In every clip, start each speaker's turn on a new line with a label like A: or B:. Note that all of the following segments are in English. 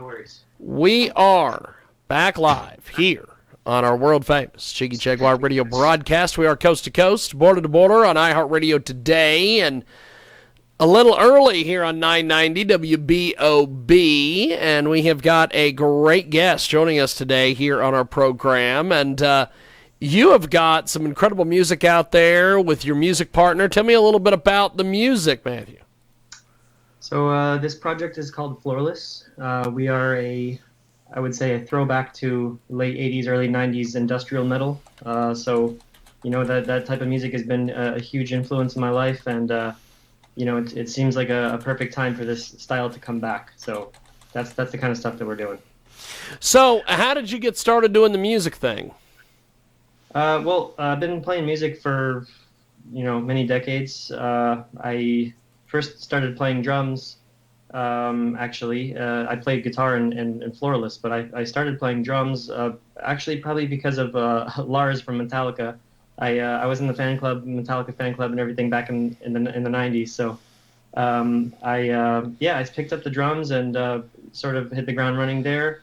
A: No worries.
B: We are back live here on our world-famous Jiggy Jaguar radio broadcast. We are coast to coast, border to border on iHeartRadio today, and a little early here on 990 WBOB, and we have got a great guest joining us today here on our program, and you have got some incredible music out there with your music partner. Tell me a little bit about the music, Matthew.
A: So this project is called Floorless. We are I would say, a throwback to late 80s, early 90s industrial metal. So, that type of music has been a huge influence in my life, and, it seems like a perfect time for this style to come back. So that's the kind of stuff that we're doing.
B: So how did you get started doing the music thing?
A: Well, I've been playing music for, many decades. I first started playing drums. Actually, I played guitar in Floorless, but I started playing drums actually probably because of Lars from Metallica. I was in the Metallica fan club, and everything back in the 90s. So I picked up the drums and sort of hit the ground running there.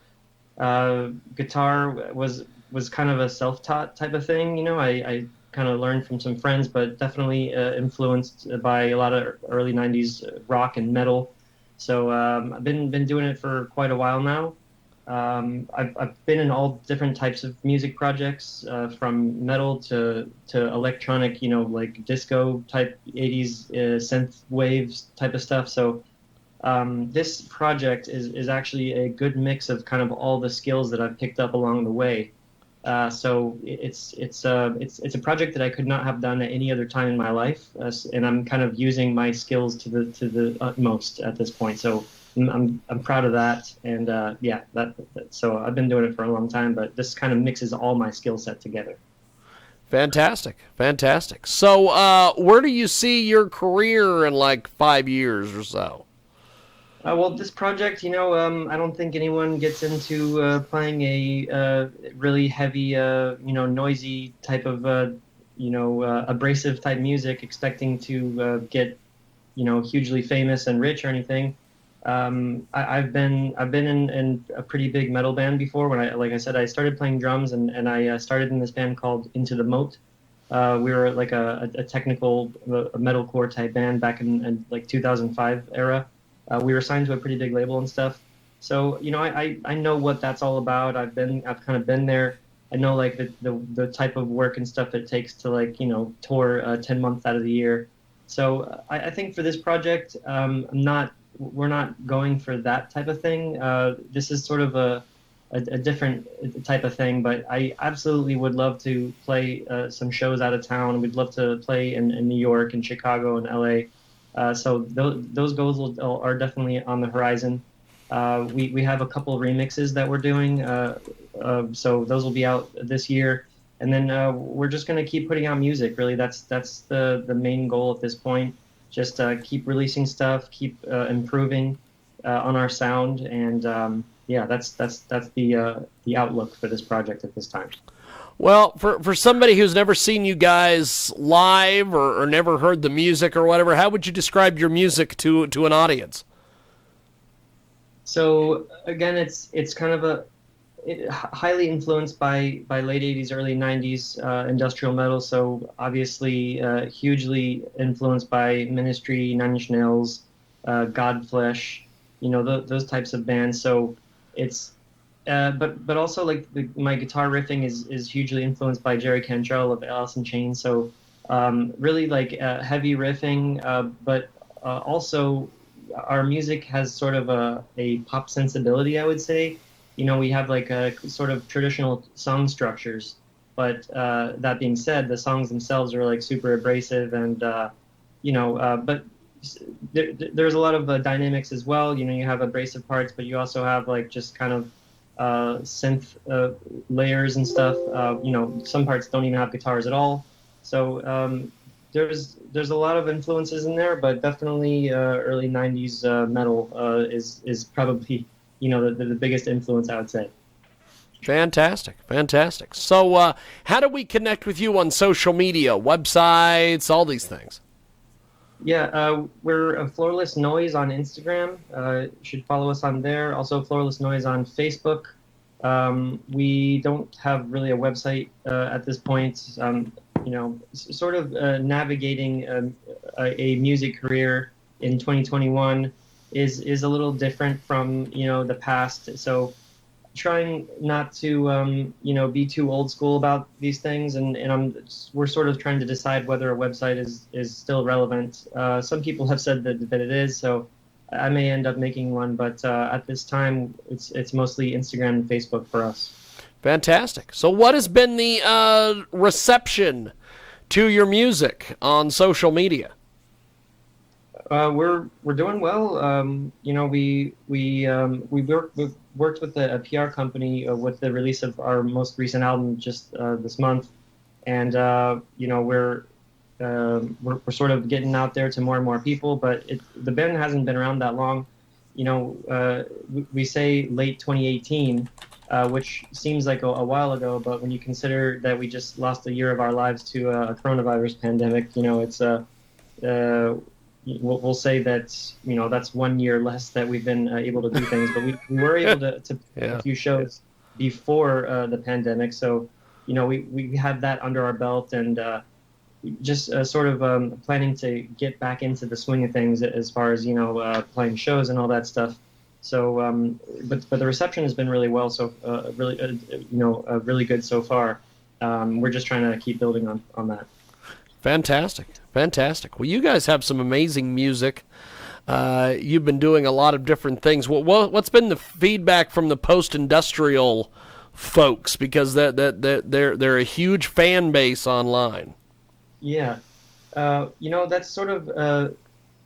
A: Guitar was kind of a self-taught type of thing. I kind of learned from some friends, but definitely influenced by a lot of early 90s rock and metal. So I've been doing it for quite a while now. I've been in all different types of music projects, from metal to electronic, like disco type 80s synth waves type of stuff. So this project is actually a good mix of kind of all the skills that I've picked up along the way. So it's a project that I could not have done at any other time in my life, and I'm kind of using my skills to the utmost at this point. So I'm proud of that, and so I've been doing it for a long time, but this kind of mixes all my skill set together.
B: Fantastic. So where do you see your career in like 5 years or so?
A: Well, this project, I don't think anyone gets into playing a really heavy, noisy type of, abrasive type music, expecting to get, hugely famous and rich or anything. I've been in a pretty big metal band before. Like I said, I started playing drums, and I started in this band called Into the Moat. We were like a technical metalcore type band back in like 2005 era. We were signed to a pretty big label and stuff. So, I know what that's all about. I've kind of been there. I know like the type of work and stuff it takes to tour 10 months out of the year. So I think for this project, we're not going for that type of thing. This is sort of a different type of thing, but I absolutely would love to play some shows out of town. We'd love to play in New York and Chicago and LA. So those goals are definitely on the horizon. We have a couple of remixes that we're doing, so those will be out this year. And then we're just going to keep putting out music. Really, that's the main goal at this point. Just keep releasing stuff, keep improving on our sound, and that's the outlook for this project at this time.
B: Well, for somebody who's never seen you guys live or never heard the music or whatever, how would you describe your music to an audience?
A: So again, it's kind of highly influenced by late 80s, early 90s industrial metal. So obviously hugely influenced by Ministry, Nine Inch Nails, Godflesh, those types of bands. So it's but also like my guitar riffing is hugely influenced by Jerry Cantrell of Alice in Chains. So really like heavy riffing, but also our music has sort of a pop sensibility, I would say. We have like a sort of traditional song structures, but that being said, the songs themselves are like super abrasive, and but there's a lot of dynamics as well. You have abrasive parts, but you also have like just kind of synth layers and stuff. Some parts don't even have guitars at all. So there's a lot of influences in there, but definitely early 90s metal is probably the biggest influence, I would say.
B: Fantastic. So how do we connect with you on social media, websites, all these things?
A: Yeah, we're a Floorless Noise on Instagram. You should follow us on there. Also, Floorless Noise on Facebook. We don't have really a website at this point. Sort of navigating a music career in 2021 is a little different from the past. So trying not to be too old school about these things, and we're sort of trying to decide whether a website is still relevant. Some people have said that it is, so I may end up making one, but at this time it's mostly Instagram and Facebook for us.
B: Fantastic. So what has been the reception to your music on social media?
A: We're doing well. We worked with a PR company with the release of our most recent album just this month, and we're sort of getting out there to more and more people. But the band hasn't been around that long. We say late 2018, which seems like a while ago, but when you consider that we just lost a year of our lives to a coronavirus pandemic, it's we'll say that that's 1 year less that we've been able to do things, but we were able to
B: Yeah.
A: a few shows before the pandemic, so we had that under our belt, and just sort of planning to get back into the swing of things as far as playing shows and all that stuff. So but the reception has been really well, so really good so far. We're just trying to keep building on that.
B: Fantastic. Well, you guys have some amazing music. You've been doing a lot of different things. What's been the feedback from the post-industrial folks? Because they're a huge fan base online.
A: Yeah, that's sort of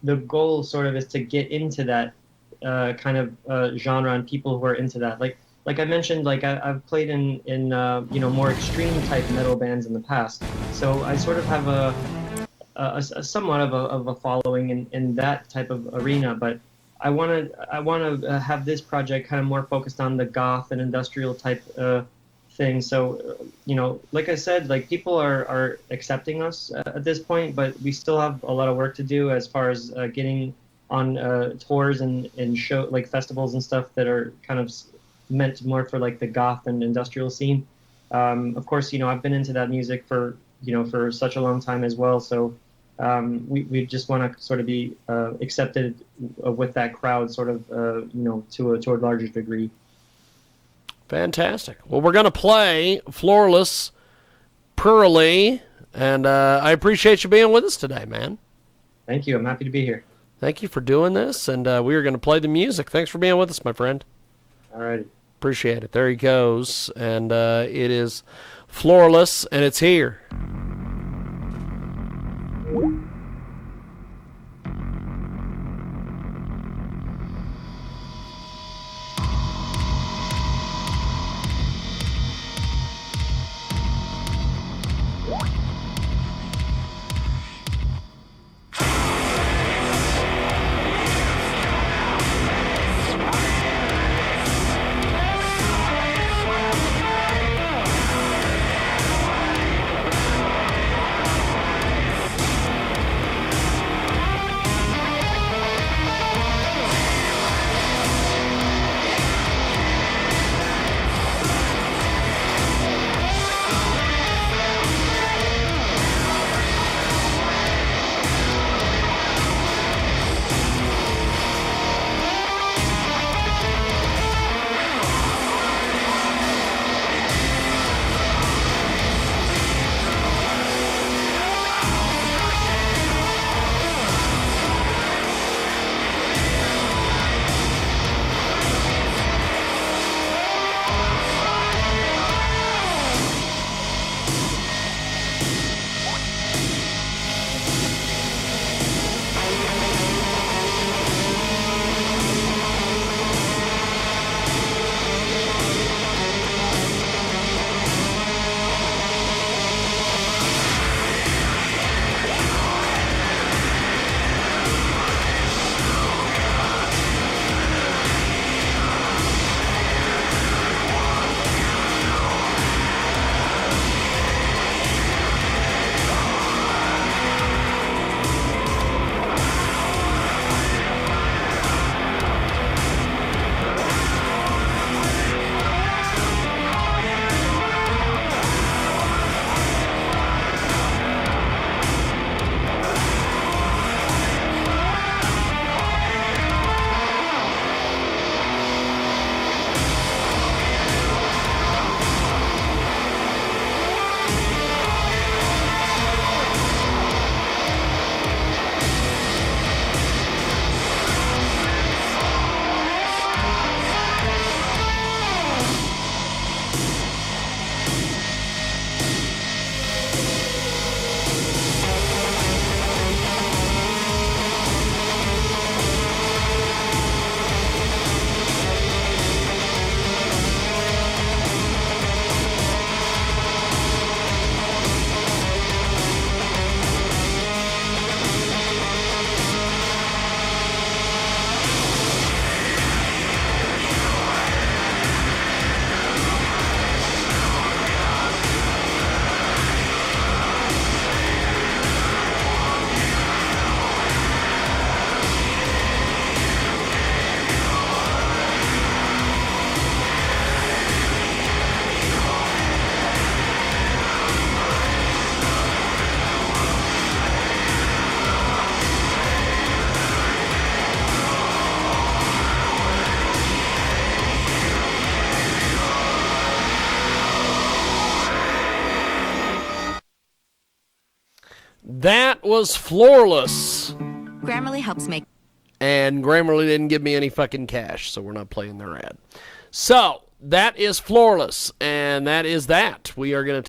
A: the goal. Sort of is to get into that kind of genre and people who are into that. Like I mentioned, I've played in more extreme type metal bands in the past, so I sort of have a somewhat of a following in that type of arena. But I want to have this project kind of more focused on the goth and industrial type thing. So like I said, like people are accepting us at this point, but we still have a lot of work to do as far as getting on tours and show like festivals and stuff that are kind of meant more for like the goth and industrial scene. Of course, I've been into that music for such a long time as well. So we just want to sort of be accepted with that crowd, sort of to a larger degree.
B: Fantastic. Well, we're going to play Floorless, Pearly, and I appreciate you being with us today, man.
A: Thank you. I'm happy to be here.
B: Thank you for doing this, and we are going to play the music. Thanks for being with us, my friend.
A: All righty.
B: Appreciate it. There he goes, and it is Floorless, and it's here. That was Floorless.
C: Grammarly helps make...
B: And Grammarly didn't give me any fucking cash, so we're not playing their ad. So, that is Floorless, and that is that. We are going to